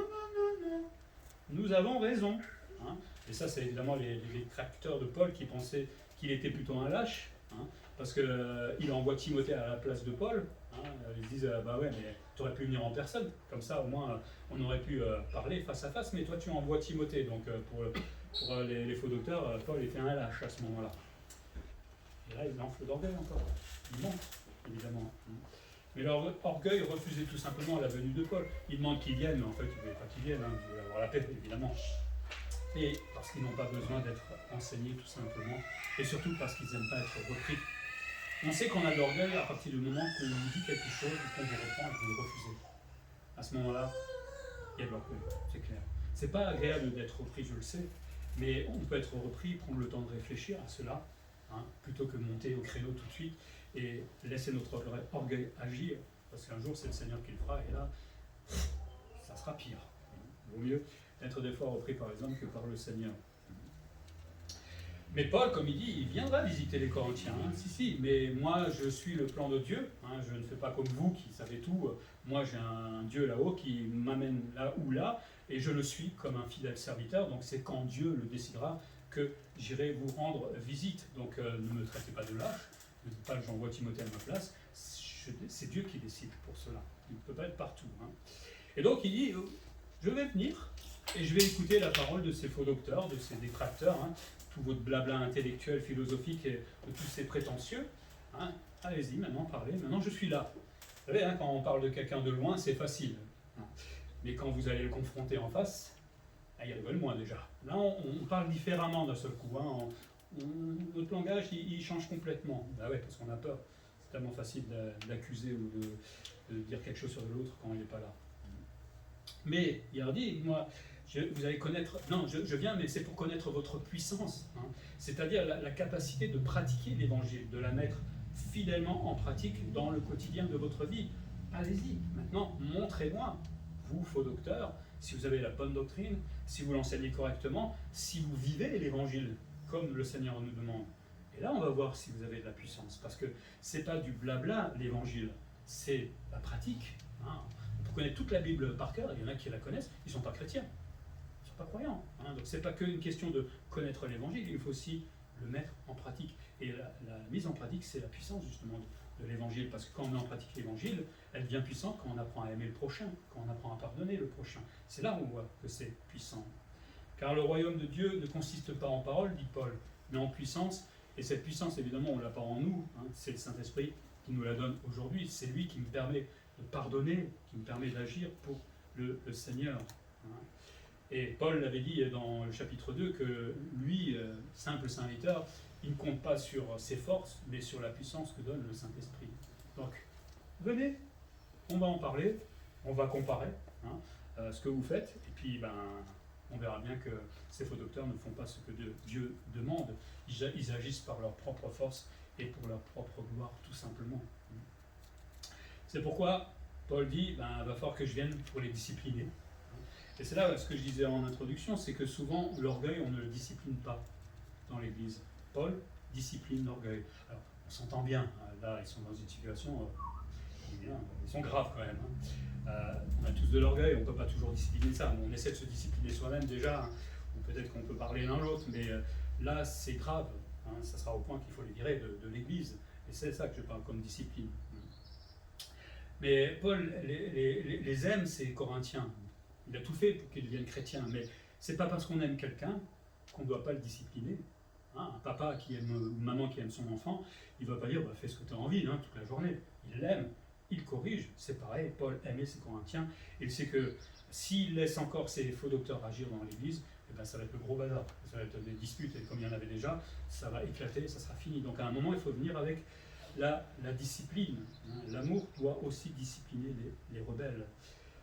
nous avons raison. Hein. Et ça, c'est évidemment les détracteurs de Paul qui pensaient qu'il était plutôt un lâche, hein, parce qu'il envoie Timothée à la place de Paul. Hein, ils disent bah ouais, mais tu aurais pu venir en personne, comme ça au moins on aurait pu parler face à face, mais toi tu envoies Timothée. Donc pour les faux docteurs, Paul était un lâche à ce moment-là. Et là, il enfle d'orgueil encore. Il ment, évidemment. Mais leur orgueil refusait tout simplement la venue de Paul. Ils demandent qu'ils viennent, mais en fait, ils ne voulaient pas qu'ils viennent, hein, ils voulaient avoir la paix, évidemment. Et parce qu'ils n'ont pas besoin d'être enseignés, tout simplement. Et surtout parce qu'ils n'aiment pas être repris. On sait qu'on a de l'orgueil à partir du moment qu'on nous dit quelque chose, qu'on vous reprend et que vous le refusez. À ce moment-là, il y a de l'orgueil, c'est clair. C'est pas agréable d'être repris, je le sais, mais on peut être repris, prendre le temps de réfléchir à cela, hein, plutôt que monter au créneau tout de suite et laisser notre orgueil agir, parce qu'un jour c'est le Seigneur qui le fera, et là, ça sera pire. Il vaut mieux être des fois repris par exemple que par le Seigneur. Mais Paul, comme il dit, il viendra visiter les Corinthiens. Hein. Si, mais moi je suis le plan de Dieu. Hein. Je ne fais pas comme vous qui savez tout. Moi j'ai un Dieu là-haut qui m'amène là ou là, et je le suis comme un fidèle serviteur. Donc c'est quand Dieu le décidera que j'irai vous rendre visite. Donc ne me traitez pas de lâche. Ne dites pas que j'envoie Timothée à ma place. C'est Dieu qui décide pour cela. Il ne peut pas être partout. Hein. Et donc il dit, je vais venir et je vais écouter la parole de ces faux docteurs, de ces détracteurs. Hein. Tout votre blabla intellectuel, philosophique et de tous ces prétentieux. Hein. Allez-y, maintenant parlez, maintenant je suis là. Vous savez, hein, quand on parle de quelqu'un de loin, c'est facile. Hein. Mais quand vous allez le confronter en face, il rigole moins déjà. Là, on parle différemment d'un seul coup. Hein. Notre langage, il change complètement. Bah ouais, parce qu'on a peur. C'est tellement facile d'accuser ou de dire quelque chose sur l'autre quand il n'est pas là. Mais il a dit, moi, vous allez connaître, non, je viens, mais c'est pour connaître votre puissance, hein. C'est-à-dire la capacité de pratiquer l'évangile, de la mettre fidèlement en pratique dans le quotidien de votre vie. Allez-y, maintenant, montrez-moi, vous, faux docteurs, si vous avez la bonne doctrine, si vous l'enseignez correctement, si vous vivez l'évangile comme le Seigneur nous demande. Et là, on va voir si vous avez de la puissance, parce que c'est pas du blabla, l'évangile, c'est la pratique, hein. On peut connaître toute la Bible par cœur, il y en a qui la connaissent, ils ne sont pas chrétiens. Pas croyants. Hein. Donc c'est pas qu'une question de connaître l'évangile, il faut aussi le mettre en pratique. Et la mise en pratique, c'est la puissance justement de l'évangile, parce que quand on met en pratique l'évangile, elle devient puissante quand on apprend à aimer le prochain, quand on apprend à pardonner le prochain. C'est là où on voit que c'est puissant. Car le royaume de Dieu ne consiste pas en parole, dit Paul, mais en puissance. Et cette puissance, évidemment, on l'a pas en nous. Hein. C'est le Saint-Esprit qui nous la donne aujourd'hui. C'est lui qui me permet de pardonner, qui me permet d'agir pour le Seigneur. Hein. Et Paul l'avait dit dans le chapitre 2 que lui, simple serviteur, il ne compte pas sur ses forces, mais sur la puissance que donne le Saint-Esprit. Donc, venez, on va en parler, on va comparer, hein, ce que vous faites, et puis on verra bien que ces faux docteurs ne font pas ce que Dieu demande. Ils agissent par leur propre force et pour leur propre gloire, tout simplement. C'est pourquoi Paul dit, il va falloir que je vienne pour les discipliner. Et c'est là ce que je disais en introduction, c'est que souvent l'orgueil, on ne le discipline pas dans l'Église. Paul discipline l'orgueil. Alors, on s'entend bien, là ils sont dans une situation, ils sont graves quand même. On a tous de l'orgueil, on ne peut pas toujours discipliner ça, mais on essaie de se discipliner soi-même déjà, ou peut-être qu'on peut parler l'un l'autre, mais là c'est grave, ça sera au point qu'il faut les virer de l'Église, et c'est ça que je parle comme discipline. Mais Paul les aime, ces Corinthiens. Il a tout fait pour qu'ils deviennent chrétiens, mais c'est pas parce qu'on aime quelqu'un qu'on ne doit pas le discipliner. Un papa qui aime, ou une maman qui aime son enfant, il ne va pas dire fais ce que tu as envie toute la journée. Il l'aime, il corrige. C'est pareil, Paul aimait ses Corinthiens. Il sait que s'il laisse encore ces faux docteurs agir dans l'Église, ça va être le gros bazar. Ça va être des disputes, et comme il y en avait déjà, ça va éclater, ça sera fini. Donc à un moment, il faut venir avec la discipline. L'amour doit aussi discipliner les rebelles.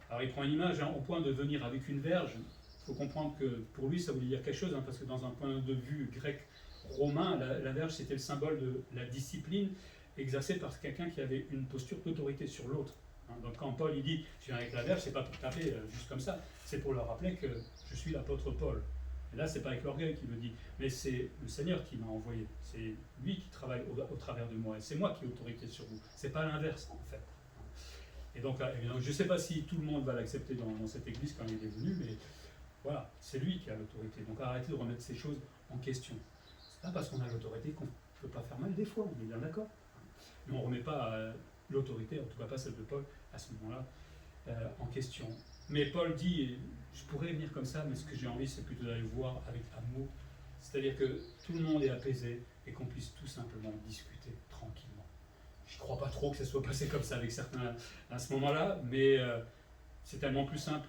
Alors il prend une image au point de venir avec une verge. Il faut comprendre que pour lui ça voulait dire quelque chose, parce que dans un point de vue grec-romain, la verge c'était le symbole de la discipline exercée par quelqu'un qui avait une posture d'autorité sur l'autre. Donc quand Paul il dit je viens avec la verge, c'est pas pour taper juste comme ça, c'est pour leur rappeler que je suis l'apôtre Paul. Et là c'est pas avec l'orgueil qu'il me dit, mais c'est le Seigneur qui m'a envoyé, c'est lui qui travaille au travers de moi, et c'est moi qui ai autorité sur vous, c'est pas l'inverse en fait. Et donc, évidemment, je ne sais pas si tout le monde va l'accepter dans cette église quand il est venu, mais voilà, c'est lui qui a l'autorité. Donc arrêtez de remettre ces choses en question. C'est pas parce qu'on a l'autorité qu'on ne peut pas faire mal des fois, on est bien d'accord. Mais on ne remet pas l'autorité, en tout cas pas celle de Paul, à ce moment-là, en question. Mais Paul dit, je pourrais venir comme ça, mais ce que j'ai envie, c'est plutôt d'aller voir avec amour. C'est-à-dire que tout le monde est apaisé et qu'on puisse tout simplement discuter tranquillement. Je ne crois pas trop que ça soit passé comme ça avec certains à ce moment-là, mais c'est tellement plus simple.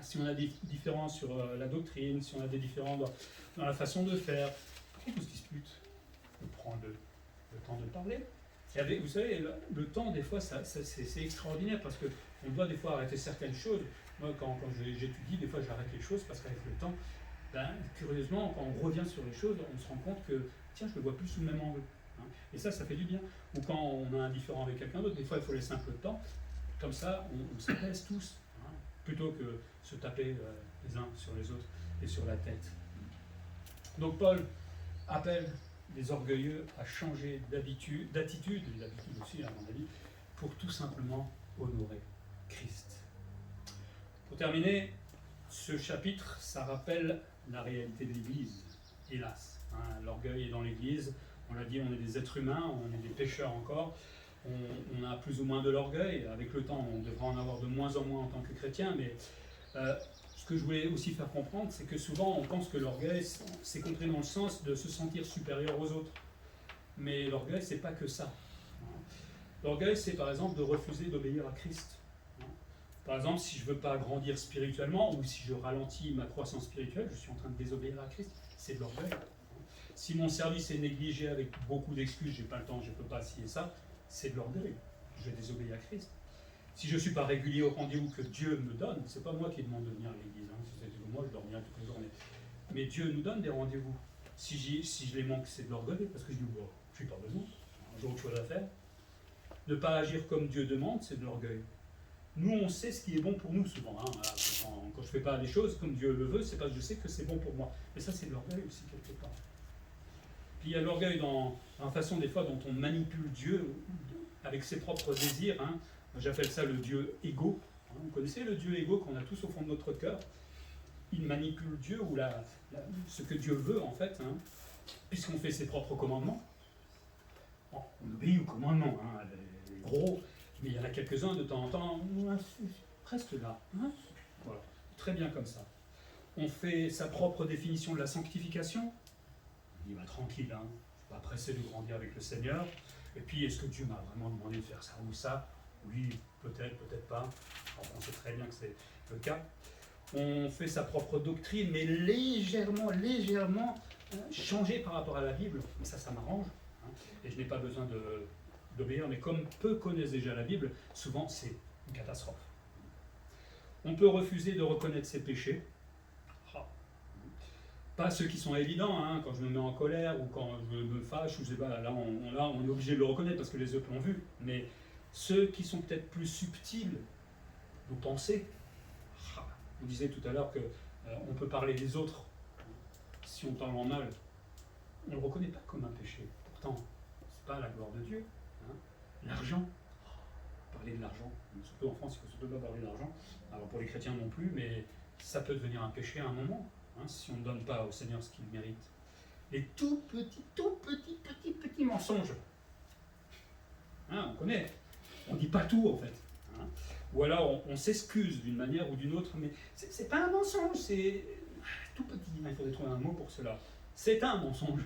Si on a des différences sur la doctrine, si on a des différences dans la façon de faire, pourquoi on se dispute? On prend le temps de parler. Et vous savez, le temps, des fois, c'est extraordinaire, parce qu'on doit des fois arrêter certaines choses. Moi, quand j'étudie, des fois, j'arrête les choses, parce qu'avec le temps, curieusement, quand on revient sur les choses, on se rend compte que, tiens, je le vois plus sous le même angle. Et ça fait du bien. Ou quand on a un différent avec quelqu'un d'autre, des fois il faut laisser un peu de temps. Comme ça, on s'apaise tous, plutôt que se taper les uns sur les autres et sur la tête. Donc Paul appelle les orgueilleux à changer d'attitude, et d'habitude aussi à mon avis, pour tout simplement honorer Christ. Pour terminer, ce chapitre, ça rappelle la réalité de l'Église, hélas. L'orgueil est dans l'Église. On l'a dit, on est des êtres humains, on est des pécheurs encore, on a plus ou moins de l'orgueil. Avec le temps, on devra en avoir de moins en moins en tant que chrétien, mais ce que je voulais aussi faire comprendre, c'est que souvent on pense que l'orgueil, c'est compris dans le sens de se sentir supérieur aux autres. Mais l'orgueil, c'est pas que ça. L'orgueil, c'est par exemple de refuser d'obéir à Christ. Par exemple, si je ne veux pas grandir spirituellement, ou si je ralentis ma croissance spirituelle, je suis en train de désobéir à Christ, c'est de l'orgueil. Si mon service est négligé avec beaucoup d'excuses, j'ai pas le temps, je ne peux pas ci et ça, c'est de l'orgueil. Je désobéis à Christ. Si je ne suis pas régulier au rendez-vous que Dieu me donne, c'est pas moi qui demande de venir à l'église. Si c'était moi, je dormirais toutes les journées. Mais Dieu nous donne des rendez-vous. Si je les manque, c'est de l'orgueil, parce que je dis, je n'ai pas besoin, j'ai autre chose à faire. Ne pas agir comme Dieu demande, c'est de l'orgueil. Nous, on sait ce qui est bon pour nous souvent. Voilà, quand je ne fais pas les choses comme Dieu le veut, c'est parce que je sais que c'est bon pour moi. Mais ça, c'est de l'orgueil aussi, quelque part. Puis il y a l'orgueil dans la façon des fois dont on manipule Dieu avec ses propres désirs. J'appelle ça le Dieu égo. Vous connaissez le Dieu égo qu'on a tous au fond de notre cœur? Il manipule Dieu ou ce que Dieu veut en fait, puisqu'on fait ses propres commandements. Bon, on obéit aux commandements, les gros, mais il y en a quelques-uns de temps en temps, presque là. Voilà, très bien comme ça. On fait sa propre définition de la sanctification. Il va tranquille, je ne suis pas pressé de grandir avec le Seigneur. Et puis, est-ce que Dieu m'a vraiment demandé de faire ça ou ça? Oui, peut-être, peut-être pas. Enfin, on sait très bien que c'est le cas. On fait sa propre doctrine, mais légèrement changée par rapport à la Bible. Mais ça m'arrange. Et je n'ai pas besoin d'obéir. Mais comme peu connaissent déjà la Bible, souvent c'est une catastrophe. On peut refuser de reconnaître ses péchés. Pas ceux qui sont évidents, hein, quand je me mets en colère ou quand je me fâche, ou je sais pas, là on est obligé de le reconnaître parce que les autres l'ont vu. Mais ceux qui sont peut-être plus subtils, nos pensées. On disait tout à l'heure que on peut parler des autres si on parle en mal. On ne le reconnaît pas comme un péché. Pourtant, c'est pas la gloire de Dieu. Hein. L'argent. Parler de l'argent. Surtout en France, il faut surtout pas parler d'argent. Alors pour les chrétiens non plus, mais ça peut devenir un péché à un moment, hein, si on ne donne pas au Seigneur ce qu'il mérite. Les tout petits mensonges. Hein, on connaît. On ne dit pas tout en fait. Hein. Ou alors on s'excuse d'une manière ou d'une autre, mais c'est pas un mensonge, c'est tout petit. Il faudrait trouver un mot pour cela. C'est un mensonge,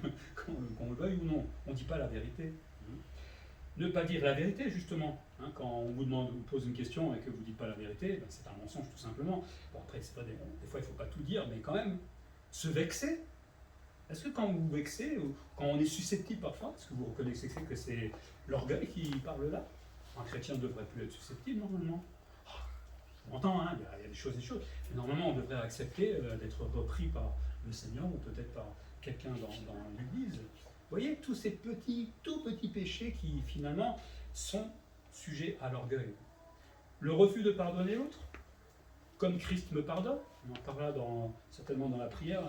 qu'on le veuille ou non. On ne dit pas la vérité. Ne pas dire la vérité, justement. Hein, quand on vous pose une question et que vous ne dites pas la vérité, ben c'est un mensonge tout simplement. Bon, après, c'est pas des fois, il ne faut pas tout dire, mais quand même, se vexer. Est-ce que quand vous vous vexez, ou quand on est susceptible parfois, est-ce que vous reconnaissez que c'est l'orgueil qui parle là? Un chrétien ne devrait plus être susceptible, normalement. On entend, hein, il y a des choses. Mais normalement, on devrait accepter d'être repris par le Seigneur ou peut-être par quelqu'un dans l'Église. Vous voyez, tous ces tout petits péchés qui, finalement, sont sujets à l'orgueil. Le refus de pardonner l'autre, comme Christ me pardonne. On en parlera certainement dans la prière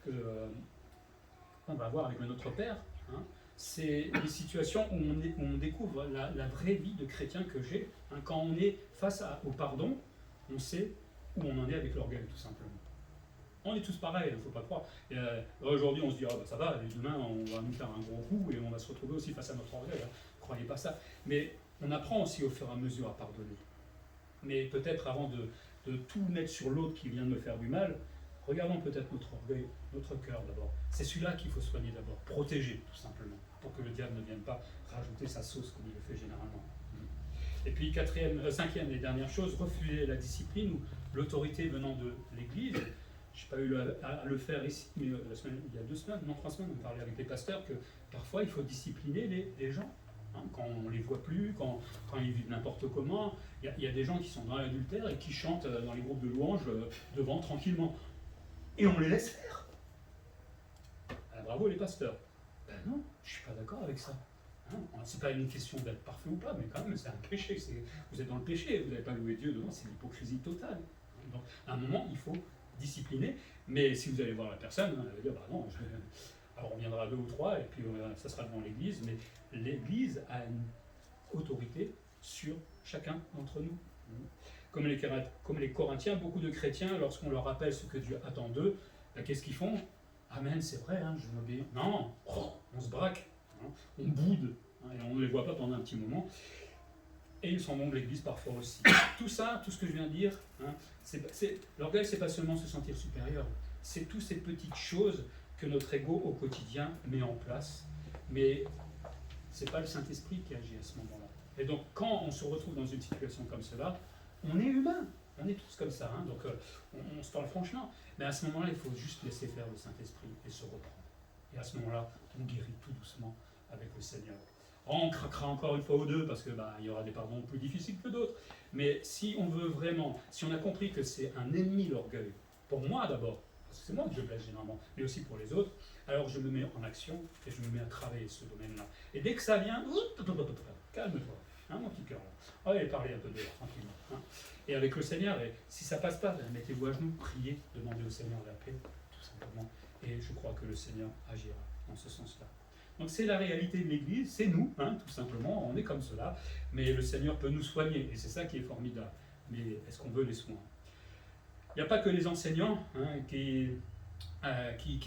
qu'on va avoir avec Notre Père. Hein. C'est des situations où on découvre la vraie vie de chrétien que j'ai. Hein. Quand on est face au pardon, on sait où on en est avec l'orgueil, tout simplement. On est tous pareils, il ne faut pas croire. Aujourd'hui, on se dit, ça va, et demain, on va nous faire un gros coup et on va se retrouver aussi face à notre orgueil. Hein. Ne croyez pas ça. Mais on apprend aussi au fur et à mesure à pardonner. Mais peut-être avant de tout mettre sur l'autre qui vient de me faire du mal, regardons peut-être notre orgueil, notre cœur d'abord. C'est celui-là qu'il faut soigner d'abord, protéger tout simplement, pour que le diable ne vienne pas rajouter sa sauce comme il le fait généralement. Et puis cinquième et dernière chose, refuser la discipline ou l'autorité venant de l'Église. Je n'ai pas eu à le faire ici, mais il y a 2 semaines, non 3 semaines, on parlait avec les pasteurs que parfois il faut discipliner les gens. Hein, quand on ne les voit plus, quand ils vivent n'importe comment. Il y a des gens qui sont dans l'adultère et qui chantent dans les groupes de louanges devant tranquillement. Et on les laisse faire. Bravo les pasteurs. Ben non, je ne suis pas d'accord avec ça. Hein, c'est pas une question d'être parfait ou pas, mais quand même c'est un péché. Vous êtes dans le péché, vous n'avez pas loué Dieu devant, c'est l'hypocrisie totale. Donc à un moment, il faut discipliner, mais si vous allez voir la personne, elle va dire, bah non, alors on viendra 2 ou 3, et puis ça sera devant l'Église, mais l'Église a une autorité sur chacun d'entre nous. Comme les Corinthiens, beaucoup de chrétiens, lorsqu'on leur rappelle ce que Dieu attend d'eux, ben, qu'est-ce qu'ils font? Amen, c'est vrai, hein, je m'obéis. Non, on se braque, hein, on boude, hein, et on ne les voit pas pendant un petit moment. Et ils s'en vont de l'Église parfois aussi. Tout ça, tout ce que je viens de dire, hein, l'orgueil, c'est pas seulement se sentir supérieur, c'est toutes ces petites choses que notre ego au quotidien met en place, mais c'est pas le Saint-Esprit qui agit à ce moment-là. Et donc, quand on se retrouve dans une situation comme cela, on est humain, on est tous comme ça, hein, donc on se parle franchement, mais à ce moment-là, il faut juste laisser faire le Saint-Esprit et se reprendre. Et à ce moment-là, on guérit tout doucement avec le Seigneur. On craquera encore une fois ou deux parce que il y aura des pardons plus difficiles que d'autres. Mais si on veut vraiment, si on a compris que c'est un ennemi l'orgueil, pour moi d'abord, parce que c'est moi que je blesse généralement, mais aussi pour les autres, alors je me mets en action et je me mets à travailler ce domaine-là. Et dès que ça vient, calme-toi, hein, mon petit cœur. Allez, parlez un peu dehors, tranquillement. Hein. Et avec le Seigneur, et si ça passe pas, mettez-vous à genoux, priez, demandez au Seigneur la paix, tout simplement. Et je crois que le Seigneur agira dans ce sens-là. Donc c'est la réalité de l'Église, c'est nous, hein, tout simplement, on est comme cela, mais le Seigneur peut nous soigner, et c'est ça qui est formidable. Mais est-ce qu'on veut les soins? Il n'y a pas que les enseignants hein, qui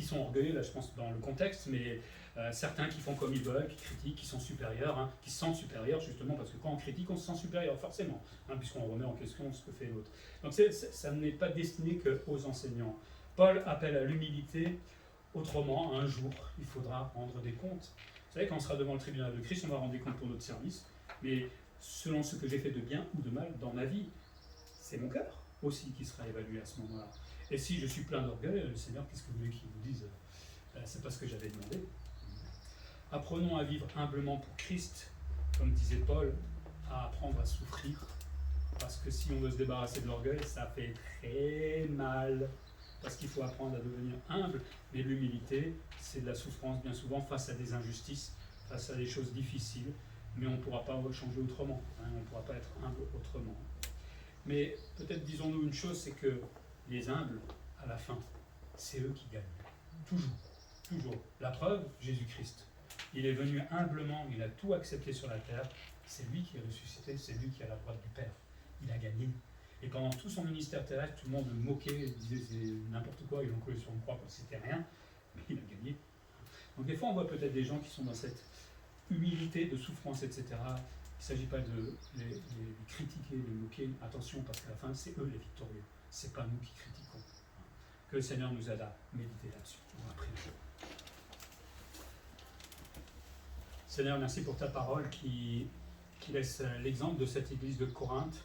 sont orgueilleux, là je pense dans le contexte, mais certains qui font comme ils veulent, qui critiquent, qui sont supérieurs, hein, qui se sentent supérieurs justement, parce que quand on critique, on se sent supérieur, forcément, hein, puisqu'on remet en question ce que fait l'autre. Donc ça n'est pas destiné qu'aux enseignants. Paul appelle à l'humilité. Autrement, un jour, il faudra rendre des comptes. Vous savez, quand on sera devant le tribunal de Christ, on va rendre des comptes pour notre service, mais selon ce que j'ai fait de bien ou de mal dans ma vie, c'est mon cœur aussi qui sera évalué à ce moment-là. Et si je suis plein d'orgueil, le Seigneur, qu'est-ce que vous voulez qu'il vous dise? C'est pas ce que j'avais demandé. Apprenons à vivre humblement pour Christ, comme disait Paul, à apprendre à souffrir, parce que si on veut se débarrasser de l'orgueil, ça fait très mal. parce qu'il faut apprendre à devenir humble, mais l'humilité, c'est de la souffrance bien souvent face à des injustices, face à des choses difficiles, mais on ne pourra pas changer autrement, hein, on ne pourra pas être humble autrement. Mais peut-être disons-nous une chose, c'est que les humbles, à la fin, c'est eux qui gagnent. Toujours, toujours. La preuve, Jésus-Christ. Il est venu humblement, il a tout accepté sur la terre, c'est lui qui est ressuscité, c'est lui qui est à la droite du Père. Il a gagné. Et pendant tout son ministère terrestre, tout le monde le moquait, disait c'est n'importe quoi, ils l'ont collé sur une croix comme si c'était rien, mais il a gagné. Donc des fois on voit peut-être des gens qui sont dans cette humilité de souffrance, etc. Il ne s'agit pas de les critiquer, de les moquer, attention, parce qu'à la fin c'est eux les victorieux, c'est pas nous qui critiquons. Que le Seigneur nous aide à méditer là-dessus. On va prier. Seigneur, merci pour ta parole qui laisse l'exemple de cette église de Corinthe.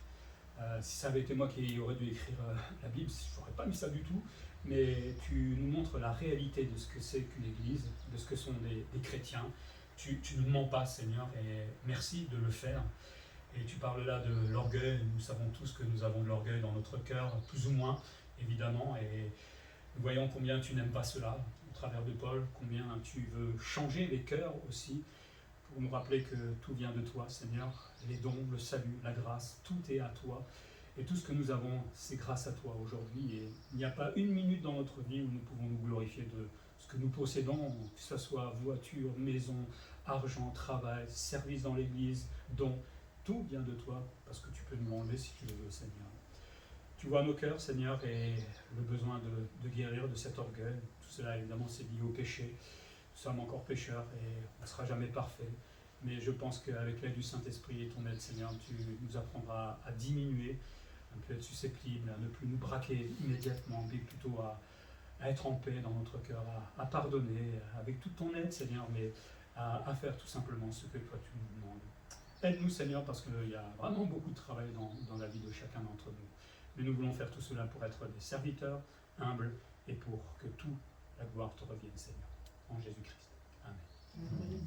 Si ça avait été moi qui aurais dû écrire la Bible, je n'aurais pas mis ça du tout, mais tu nous montres la réalité de ce que c'est qu'une église, de ce que sont des chrétiens. Tu ne mens pas, Seigneur, et merci de le faire. Et tu parles là de l'orgueil, nous savons tous que nous avons de l'orgueil dans notre cœur, plus ou moins, évidemment, et nous voyons combien tu n'aimes pas cela, au travers de Paul, combien tu veux changer les cœurs aussi, pour nous rappeler que tout vient de toi, Seigneur, les dons, le salut, la grâce, tout est à toi. Et tout ce que nous avons, c'est grâce à toi aujourd'hui. Et il n'y a pas une minute dans notre vie où nous pouvons nous glorifier de ce que nous possédons, que ce soit voiture, maison, argent, travail, service dans l'église, dons. Tout vient de toi, parce que tu peux nous l'enlever si tu le veux, Seigneur. Tu vois nos cœurs, Seigneur, et le besoin de guérir de cet orgueil. Tout cela, évidemment, c'est lié au péché. Nous sommes encore pécheurs et on ne sera jamais parfait. Mais je pense qu'avec l'aide du Saint-Esprit et ton aide, Seigneur, tu nous apprendras à diminuer, à ne plus être susceptible, à ne plus nous braquer immédiatement, mais plutôt à être en paix dans notre cœur, à pardonner, avec toute ton aide, Seigneur, mais à faire tout simplement ce que toi tu nous demandes. Aide-nous, Seigneur, parce qu'il y a vraiment beaucoup de travail dans la vie de chacun d'entre nous. Mais nous voulons faire tout cela pour être des serviteurs humbles et pour que toute la gloire te revienne, Seigneur. En Jésus-Christ. Amen.